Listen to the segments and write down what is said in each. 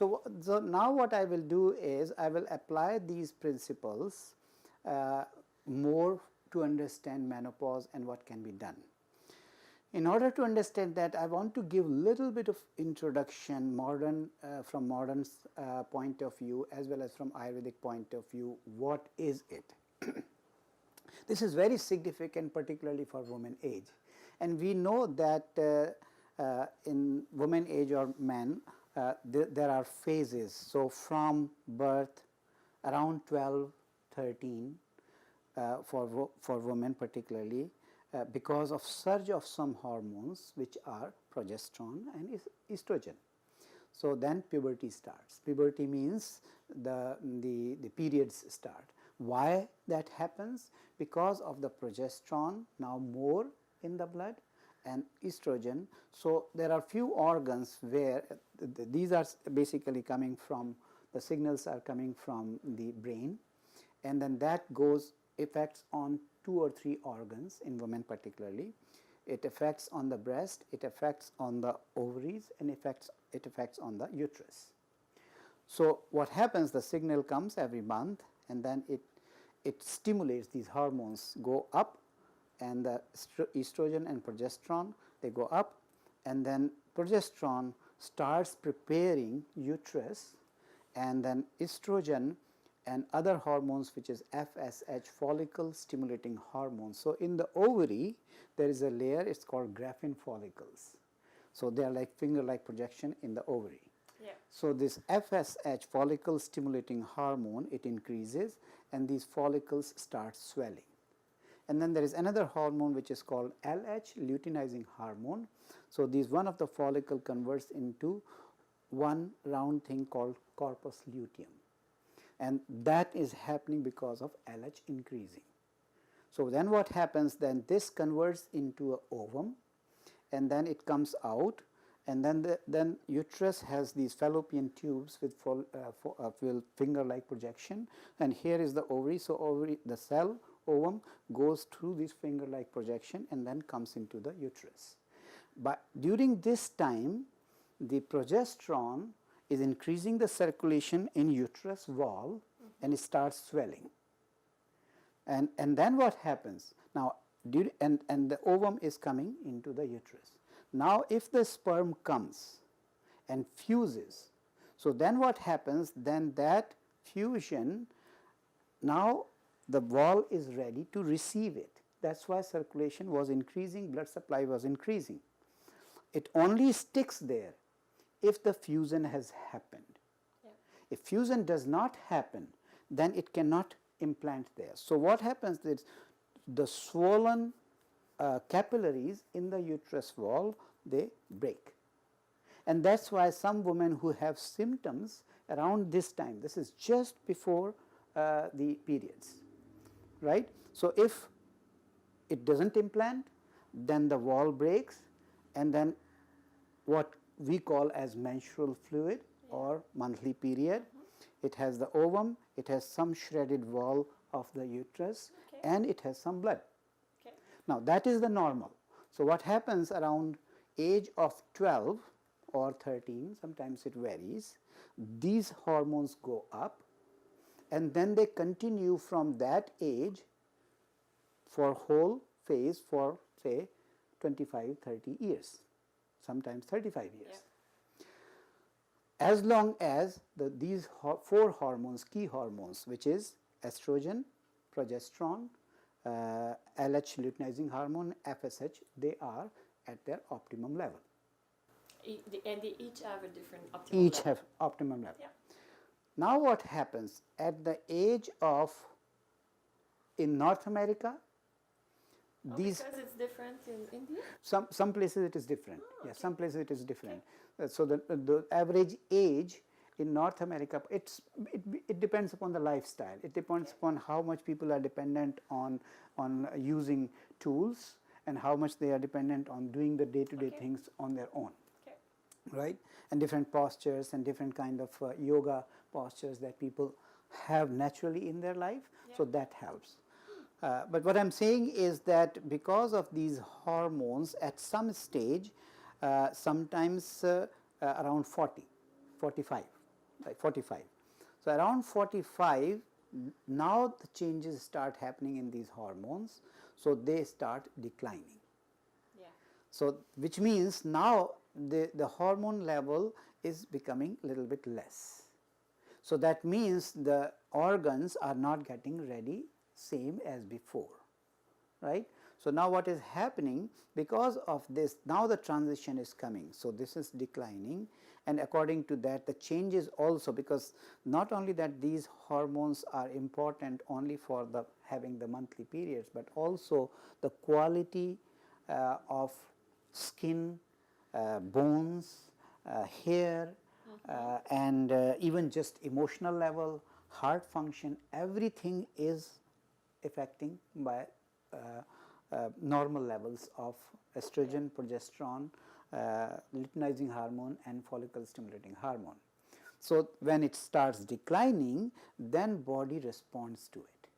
So now what I will do is I will apply these principles more to understand menopause and what can be done. In order to understand that, I want to give little bit of introduction from modern point of view as well as from Ayurvedic point of view. What is it? This is very significant, particularly for women age, and we know that in women age or men there are phases. So from birth around 12, 13 for women particularly, because of surge of some hormones which are progesterone and estrogen. So then puberty starts. Puberty means the periods start. Why that happens? Because of the progesterone now more in the blood and estrogen. So there are few organs where these are basically coming from, the signals are coming from the brain, and then that goes effects on 2 or 3 organs in women particularly. It affects on the breast, it affects on the ovaries, and it affects on the uterus. So what happens, the signal comes every month, and then it stimulates, these hormones go up, and the estrogen and progesterone, they go up, and then progesterone starts preparing uterus, and then estrogen and other hormones, which is FSH, follicle stimulating hormones. So in the ovary there is a layer, it's called Graphene follicles. So they are like finger-like projection in the ovary. Yeah. So this FSH, follicle stimulating hormone, it increases and these follicles start swelling. And then there is another hormone which is called LH, luteinizing hormone. So this one of the follicle converts into one round thing called corpus luteum, and that is happening because of LH increasing. So then what happens, then this converts into an ovum, and then it comes out, and then uterus has these fallopian tubes with finger-like projection, and here is the ovary. So ovary, the cell ovum goes through this finger-like projection and then comes into the uterus. But during this time, the progesterone is increasing the circulation in uterus wall, and it starts swelling. And then what happens? Now, and the ovum is coming into the uterus. Now, if the sperm comes and fuses, so then what happens? Then that fusion, now the wall is ready to receive it. That's why circulation was increasing, blood supply was increasing. It only sticks there if the fusion has happened. Yeah. If fusion does not happen, then it cannot implant there. So what happens is the swollen capillaries in the uterus wall, they break. And that's why some women who have symptoms around this time, this is just before the periods, right? So if it doesn't implant, then the wall breaks, and then what we call as menstrual fluid or monthly period. It has the ovum, it has some shredded wall of the uterus, and it has some blood. Now that is the normal. So what happens around age of 12 or 13, sometimes it varies, these hormones go up, and then they continue from that age for whole phase for say 25, 30 years, sometimes 35 years. Yeah. As long as these 4 hormones, key hormones, which is estrogen, progesterone, LH luteinizing hormone, FSH, they are at their optimum level. And they each have a different optimum Each level. have optimum level. Yeah. Now what happens at the age of, in North America, these because it's different in India? some places it is different. Oh, okay. Yeah, some places it is different. So the average age in North America, it depends upon the lifestyle. It depends upon how much people are dependent on using tools and how much they are dependent on doing the day-to-day things on their own. Right? And different postures and different kind of yoga postures that people have naturally in their life. So that helps. But what I'm saying is that because of these hormones at some stage, sometimes around 40, 45, like 45. So around 45, now the changes start happening in these hormones, so they start declining. Yeah. So which means now the hormone level is becoming a little bit less. So that means the organs are not getting ready same as before, right. So now what is happening, because of this, now the transition is coming. So this is declining, and according to that the changes also, because not only that these hormones are important only for the having the monthly periods, but also the quality of skin, bones, hair, and even just emotional level, heart function, everything is affecting by normal levels of estrogen, progesterone, luteinizing hormone and follicle stimulating hormone. So when it starts declining, then body responds to it,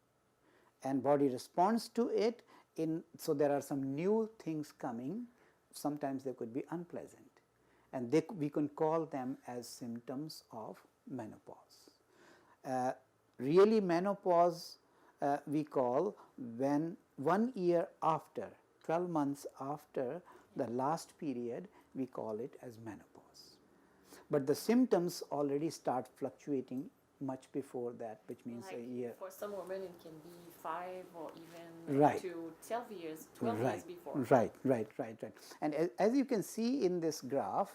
and body responds to it in, so there are some new things coming. Sometimes they could be unpleasant, and we can call them as symptoms of menopause. Really menopause we call when 1 year after, 12 months after the last period, we call it as menopause. But the symptoms already start fluctuating much before that, which means like a year. For some women, it can be 5 or even Right. to 12 years, 12 Right, years before. right. And as you can see in this graph,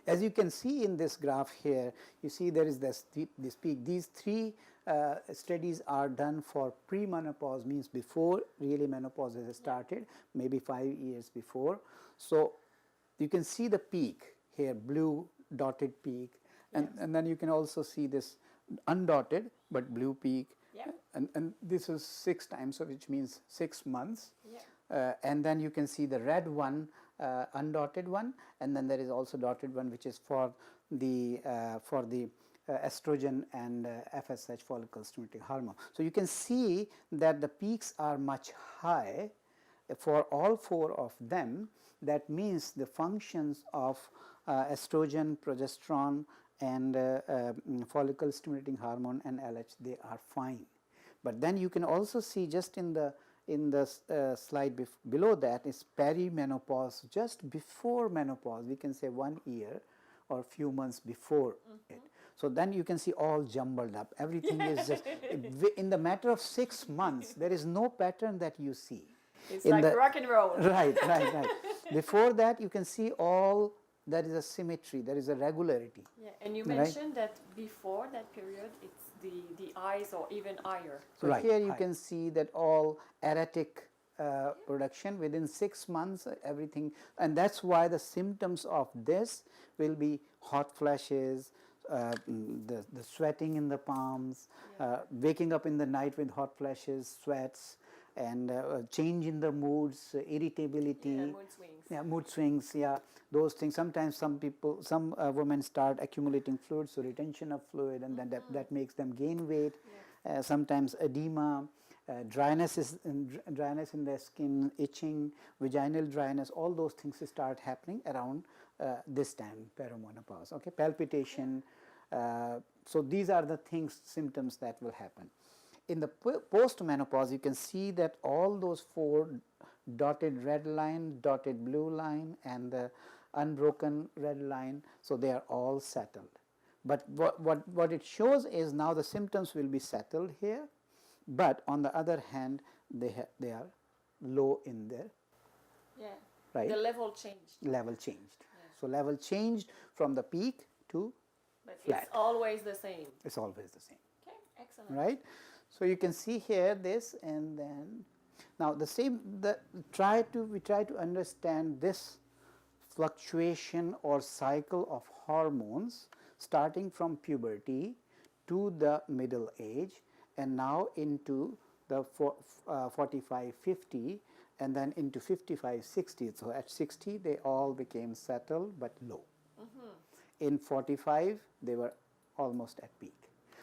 as you can see in this graph here, you see there is this peak. These three studies are done for pre-menopause, means before really menopause has started, maybe 5 years before. So you can see the peak here, blue dotted peak, and then you can also see this undotted but blue peak. Yeah. And this is 6 times, so which means 6 months. Yeah. And then you can see the red one, undotted one, and then there is also dotted one, which is for the estrogen and FSH, follicle stimulating hormone. So you can see that the peaks are much high for all 4 of them. That means the functions of estrogen, progesterone, and follicle stimulating hormone and LH, they are fine. But then you can also see just in the slide below that is perimenopause, just before menopause, we can say 1 year or few months before it. So then you can see all jumbled up, everything is just in the matter of 6 months there is no pattern that you see. It's In like the- rock and roll. Right. Before that you can see all, there is a symmetry, there is a regularity. Yeah, and you Right. mentioned that before that period, it's the eyes or even higher. So here you can see that all erratic production within 6 months, everything, and that's why the symptoms of this will be hot flashes, the sweating in the palms, waking up in the night with hot flashes, sweats, and change in the moods, irritability. Yeah, mood swings. Yeah, mood swings, yeah, those things. Sometimes some women start accumulating fluid, so retention of fluid, and then that makes them gain weight. Sometimes edema, dryness in the skin, itching, vaginal dryness, all those things start happening around this time, perimenopause. Okay, palpitation. So these are the symptoms that will happen. In the post-menopause, you can see that all those 4 dotted red line, dotted blue line, and the unbroken red line, so they are all settled. But what it shows is now the symptoms will be settled here, but on the other hand, they are low in their, right? The level changed. Level changed. So level changed from the peak to But flat. it's always the same. It's always the same. Okay, excellent. Right? So you can see here this, and then now the same, we try to understand this fluctuation or cycle of hormones starting from puberty to the middle age, and now into the 45-50, and then into 55-60. So at 60 they all became settled but low. In 45 they were almost at peak.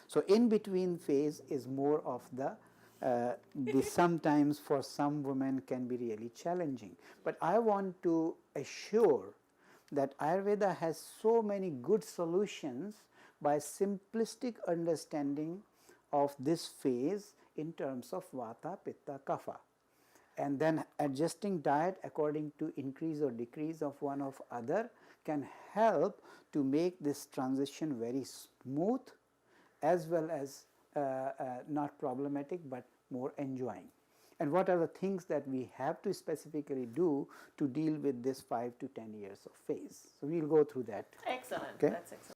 So in between phase is more of the sometimes for some women can be really challenging. But I want to assure that Ayurveda has so many good solutions by simplistic understanding of this phase in terms of Vata, Pitta, Kapha, and then adjusting diet according to increase or decrease of one of other can help to make this transition very smooth as well as not problematic but more enjoying. And what are the things that we have to specifically do to deal with this 5 to 10 years of phase? So we will go through that. Excellent. Okay? That's excellent.